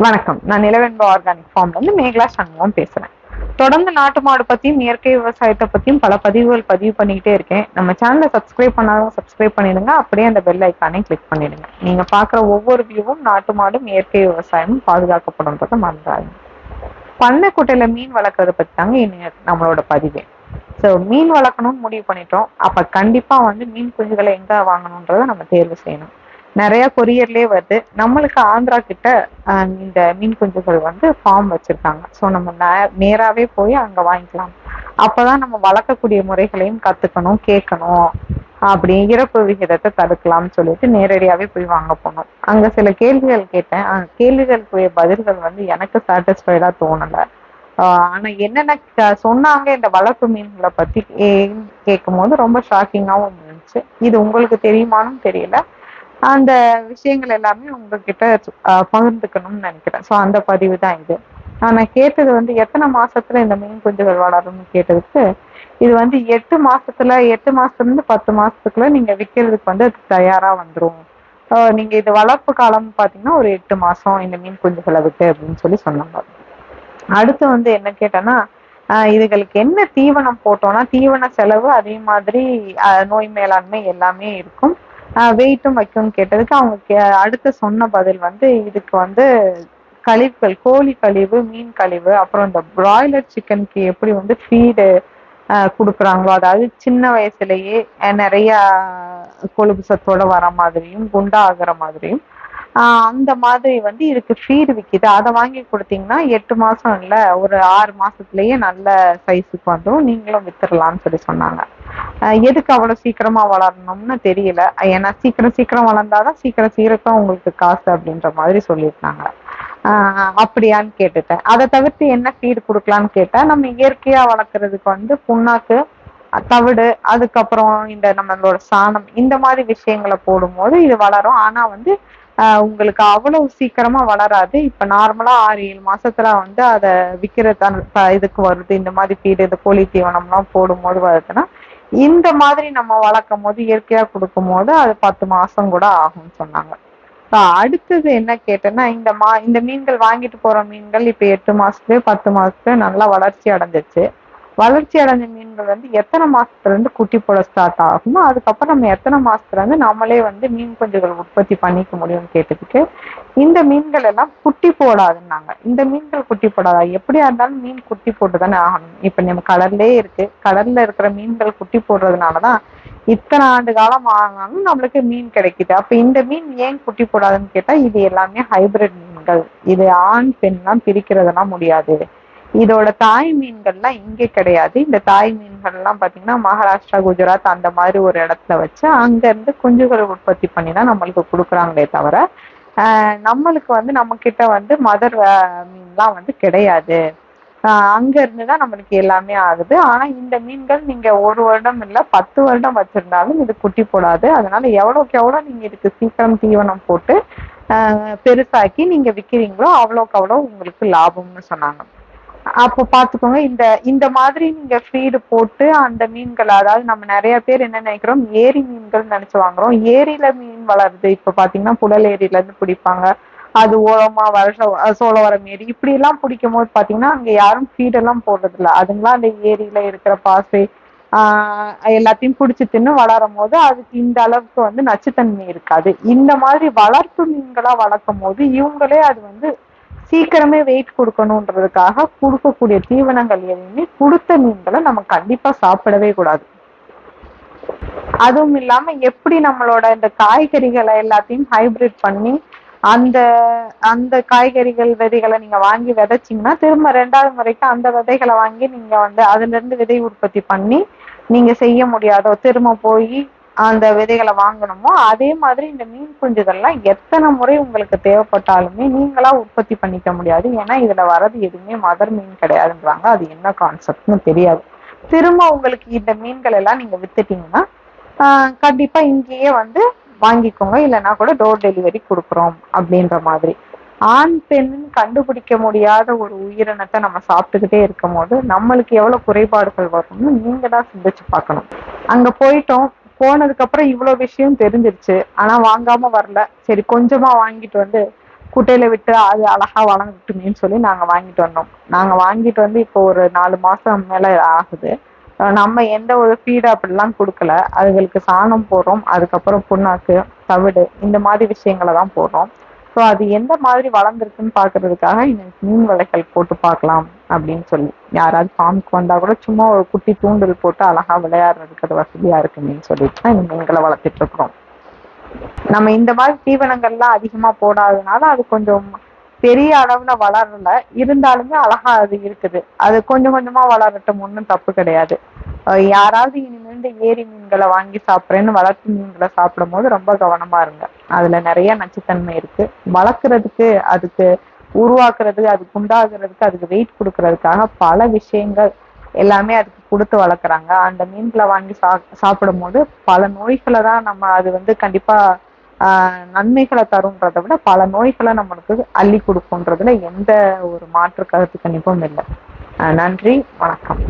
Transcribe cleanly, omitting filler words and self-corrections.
வணக்கம். நான் நிலவென்ப ஆர்கானிக் ஃபார்ம்ல இருந்து மேகலா சண்முகம் பேசுறேன். தொடர்ந்து நாட்டு மாடு பத்தியும் இயற்கை விவசாயத்தை பத்தியும் பல பதிவுகள் பதிவு பண்ணிக்கிட்டே இருக்கேன். நம்ம சேனலை சப்ஸ்கிரைப் பண்ணாலும் சப்ஸ்கிரைப் பண்ணிடுங்க. அப்படியே அந்த பெல் ஐக்கானை கிளிக் பண்ணிடுங்க. நீங்க பாக்குற ஒவ்வொரு வியூவும் நாட்டு மாடும் இயற்கை விவசாயமும் பாதுகாக்கப்படும்ன்றதை மறந்துடாதீங்க. பண்ணைக்குட்டையில மீன் வளர்க்கறத பத்தி தாங்க இன்னைக்கு நம்மளோட பதிவு. ஸோ மீன் வளர்க்கணும்னு முடிவு பண்ணிட்டோம். அப்ப கண்டிப்பா மீன் குஞ்சுகளை எங்க வாங்கணும்ன்றதை நம்ம தேர்வு செய்யணும். நிறைய கொரியர்லயே வருது. நம்மளுக்கு ஆந்திரா கிட்ட இந்த மீன் குஞ்சுகள் ஃபார்ம் வச்சிருக்காங்க. ஸோ நம்ம நேராவே போய் அங்க வாங்கிக்கலாம். அப்பதான் நம்ம வளர்க்கக்கூடிய முறைகளையும் கத்துக்கணும், கேட்கணும். அப்படி இறப்பு விகிதத்தை தடுக்கலாம்னு சொல்லிட்டு நேரடியாவே போய் வாங்க போனோம். அங்க சில கேள்விகள் கேட்டேன். கேள்விகளுக்குரிய பதில்கள் எனக்கு சாட்டிஸ்ஃபைடா தோணல. ஆனா என்னென்ன சொன்னாங்க இந்த வளர்ப்பு மீன்களை பத்தி கேட்கும் போது ரொம்ப ஷாக்கிங்காவும் இருந்துச்சு. இது உங்களுக்கு தெரியுமான்னு தெரியல. அந்த விஷயங்கள் எல்லாமே உங்ககிட்ட பகிர்ந்துக்கணும்னு நினைக்கிறேன். ஸோ அந்த பதிவு தான் இது. நான் கேட்டது எத்தனை மாசத்துல இந்த மீன் குஞ்சுகள் வளரும்னு கேட்டதுக்கு, இது 8 மாசத்துல இருந்து 10 மாசத்துக்குள்ள நீங்க விற்கிறதுக்கு அது தயாரா வந்துரும். நீங்க இது வளர்ப்பு காலம் பாத்தீங்கன்னா ஒரு 8 மாசம் இந்த மீன் குஞ்சுகளை விட்டு அப்படின்னு சொன்னாங்க. அடுத்து என்ன கேட்டேன்னா, இதுகளுக்கு என்ன தீவனம் போட்டோம்னா தீவன செலவு அதே மாதிரி நோய் மேலாண்மை எல்லாமே இருக்கும். வெயிட்டும் வைக்கும்னு கேட்டதுக்கு அவங்க அடுத்து சொன்ன பதில் இதுக்கு கழிவுகள், கோழி கழிவு, மீன் கழிவு, அப்புறம் இந்த பிராய்லர் சிக்கனுக்கு எப்படி ஃபீடு கொடுக்குறாங்களோ, அதாவது சின்ன வயசுலயே நிறைய கொழுப்பு சத்தோட வர மாதிரியும் குண்டா ஆகுற மாதிரியும் அந்த மாதிரி இதுக்கு ஃபீடு விக்குது. அதை வாங்கி கொடுத்தீங்கன்னா 8 மாசம் இல்ல ஒரு 6 மாசத்துலயே நல்ல சைஸுக்கு வந்துடும். நீங்களும் வித்துடலாம்னு சொன்னாங்க. எதுக்கு அவ்வளவு சீக்கிரமா வளரணும்னு தெரியல. ஏன்னா சீக்கிரம் வளர்ந்தாதான் சீக்கிரம் உங்களுக்கு காசு அப்படின்ற மாதிரி சொல்லியிருந்தாங்க. அப்படியான்னு கேட்டுட்டேன். அதை தவிர்த்து என்ன ஃபீடு கொடுக்கலான்னு கேட்டா, நம்ம இயற்கையா வளர்க்கறதுக்கு புண்ணாக்கு, தவிடு, அதுக்கப்புறம் இந்த நம்மளோட சாணம், இந்த மாதிரி விஷயங்களை போடும்போது இது வளரும். ஆனா உங்களுக்கு அவ்வளவு சீக்கிரமா வளராது. இப்ப நார்மலா 6-7 மாசத்துல அதை விக்கிற இதுக்கு வருது. இந்த மாதிரி ஃபீடு, இந்த கோழி தீவனம் எல்லாம் போடும் போது வருதுன்னா, இந்த மாதிரி நம்ம வளர்க்கும் போது இயற்கையா கொடுக்கும் போது அது 10 மாசம் கூட ஆகும்னு சொன்னாங்க. அடுத்தது என்ன கேட்டேன்னா, இந்த மீன்கள் வாங்கிட்டு போற மீன்கள் இப்ப 8 மாசத்துலயே 10 மாசத்துல நல்லா வளர்ச்சி அடைஞ்சிச்சு. வளர்ச்சி அடைஞ்ச மீன்கள் எத்தனை மாசத்துல இருந்து குட்டி போட ஸ்டார்ட் ஆகுமோ, அதுக்கப்புறம் நம்ம எத்தனை மாசத்துல இருந்து நம்மளே மீன் குஞ்சுகள் உற்பத்தி பண்ணிக்க முடியும்னு கேட்டதுக்கு, இந்த மீன்கள் எல்லாம் குட்டி போடாதுன்னாங்க. இந்த மீன்கள் குட்டி போடாதா? எப்படியா இருந்தாலும் மீன் குட்டி போட்டுதானே ஆகணும். இப்ப நம்ம கடல்லே இருக்கு, கடல்ல இருக்கிற மீன்கள் குட்டி போடுறதுனாலதான் இத்தனை ஆண்டு காலம் ஆனாலும் நம்மளுக்கு மீன் கிடைக்குது. அப்ப இந்த மீன் ஏன் குட்டி போடாதுன்னு கேட்டா, இது எல்லாமே ஹைபிரிட் மீன்கள். இது ஆண் பெண் எல்லாம் பிரிக்கிறதெல்லாம் முடியாது. இதோட தாய் மீன்கள்லாம் இங்கே கிடையாது. இந்த தாய் மீன்கள் எல்லாம் பாத்தீங்கன்னா மகாராஷ்டிரா, குஜராத் அந்த மாதிரி ஒரு இடத்துல வச்சு அங்க இருந்து குஞ்சுகளை உற்பத்தி பண்ணிதான் நம்மளுக்கு கொடுக்குறாங்களே தவிர, நம்மளுக்கு நம்ம கிட்ட மதர் மீன்லாம் கிடையாது. அங்க இருந்துதான் நம்மளுக்கு எல்லாமே ஆகுது. ஆனா இந்த மீன்கள் நீங்க 1 வருடம் இல்ல 10 வருடம் வச்சிருந்தாலும் இது குட்டி போடாது. அதனால எவ்வளவுக்கு எவ்வளவு நீங்க இதுக்கு சீக்கிரம் தீவனம் போட்டு பெருசாக்கி நீங்க விக்கிறீங்களோ அவ்வளவுக்கு அவ்வளவு உங்களுக்கு லாபம்னு சொன்னாங்க. அப்போ பாத்துக்கோங்க, இந்த மாதிரி நீங்க ஃபீடு போட்டு அந்த மீன்கள், அதாவது நம்ம நிறைய பேர் என்ன நினைக்கிறோம், ஏரி மீன்கள் நினைச்சு வாங்குறோம். ஏரியில மீன் வளருது. இப்ப பாத்தீங்கன்னா புழல் ஏரியில இருந்து பிடிப்பாங்க. அது ஓரமா சோழவரம் ஏரி இப்படி எல்லாம் பிடிக்கும் போது பாத்தீங்கன்னா அங்க யாரும் ஃபீட் எல்லாம் போடுறது இல்லை. அதுங்களா அந்த ஏரியில இருக்கிற பாசை எல்லாத்தையும் பிடிச்சி தின்னு வளரும் போது அதுக்கு இந்த அளவுக்கு நச்சுத்தன்மை இருக்காது. இந்த மாதிரி வளர்ப்பு மீன்களா வளர்க்கும் போது இவங்களே அது சீக்கிரமே வெயிட் கொடுக்கணுன்றதுக்காக கொடுக்கக்கூடிய தீவனங்கள் எதுவுமே கொடுத்த மீன்களை நம்ம கண்டிப்பா சாப்பிடவே கூடாது. அதுவும் இல்லாம எப்படி நம்மளோட இந்த காய்கறிகளை எல்லாத்தையும் ஹைபிரிட் பண்ணி அந்த அந்த காய்கறிகள் விதைகளை நீங்க வாங்கி விதைச்சிங்கன்னா திரும்ப 2வது முறைக்கு அந்த விதைகளை வாங்கி நீங்க அதுல இருந்து விதை உற்பத்தி பண்ணி நீங்க செய்ய முடியாதோ, திரும்ப போய் அந்த விதைகளை வாங்கணுமோ, அதே மாதிரி இந்த மீன் குஞ்சுகள்லாம் எத்தனை முறை உங்களுக்கு தேவைப்பட்டாலுமே நீங்களா உற்பத்தி பண்ணிக்க முடியாது. ஏன்னா இதுல வர்றது எதுவுமே மதர் மீன் கிடையாதுன்றாங்க. அது என்ன கான்செப்ட்னு தெரியாது. திரும்ப உங்களுக்கு இந்த மீன்கள் எல்லாம் நீங்க வித்துட்டீங்கன்னா கண்டிப்பா இங்கேயே வாங்கிக்கோங்க, இல்லைன்னா கூட டோர் டெலிவரி கொடுக்குறோம் அப்படின்ற மாதிரி. ஆண் பெண் கண்டுபிடிக்க முடியாத ஒரு உயிரினத்தை நம்ம சாப்பிட்டுக்கிட்டே இருக்கும் போது நம்மளுக்கு எவ்வளவு குறைபாடுகள் வரும்னு நீங்க தான் சிந்திச்சு பார்க்கணும். அங்க போனதுக்கு அப்புறம் இவ்வளவு விஷயம் தெரிஞ்சிருச்சு. ஆனா வாங்காம வரல. சரி கொஞ்சமா வாங்கிட்டு குட்டையில விட்டு அது அழகா வளர்ந்துட்டுமேன்னு சொல்லி நாங்க வாங்கிட்டு வந்தோம். நாங்க வாங்கிட்டு வந்து இப்போ ஒரு 4 மாசம் மேல ஆகுது. நம்ம எந்த ஒரு ஃபீடு அப்படிலாம் கொடுக்கல. அதுகளுக்கு சாணம் போடுறோம், அதுக்கப்புறம் புண்ணாக்கு, தவிடு இந்த மாதிரி விஷயங்களை தான் போடுறோம். ஸோ அது எந்த மாதிரி வளர்ந்துருக்குன்னு பாக்குறதுக்காக இன்னைக்கு மீன் வலைகள் போட்டு பார்க்கலாம் அப்படின்னு சொல்லி, யாராவது ஃபார்முக்கு வந்தா கூட சும்மா ஒரு குட்டி தூண்டில் போட்டு அழகா விளையாடுறதுக்கு அது வசதியா இருக்குன்னு சொல்லிட்டு தான் இந்த மீன்களை வளர்த்துட்டு இருக்கிறோம். நம்ம இந்த மாதிரி தீவனங்கள்லாம் அதிகமா போடாதனால அது கொஞ்சம் பெரிய அளவுல வளரல, இருந்தாலுமே அழகா அது இருக்குது. அது கொஞ்சம் கொஞ்சமா வளரட்டும், ஒன்றும் தப்பு கிடையாது. யாராவது இனிமேல் ஏரி மீன்களை வாங்கி சாப்பிட்றேன்னு வளர்ப்பு மீன்களை சாப்பிடும் போது ரொம்ப கவனமா இருங்க. அதுல நிறைய நச்சுத்தன்மை இருக்கு. வளர்க்குறதுக்கு, அதுக்கு உருவாக்குறது, அதுக்கு உண்டாகிறதுக்கு, அதுக்கு வெயிட் கொடுக்கறதுக்காக பல விஷயங்கள் எல்லாமே அதுக்கு கொடுத்து வளர்க்குறாங்க. அந்த மீன்களை வாங்கி சாப்பிடும் போது பல நோய்களை தான் நம்ம அது வந்து கண்டிப்பா நன்மைகளை தரும்ன்றதை விட பல நோய்களை நம்மளுக்கு அள்ளி கொடுக்கும்ன்றதுல எந்த ஒரு மாற்று கருத்து கணிப்பும் இல்லை. நன்றி, வணக்கம்.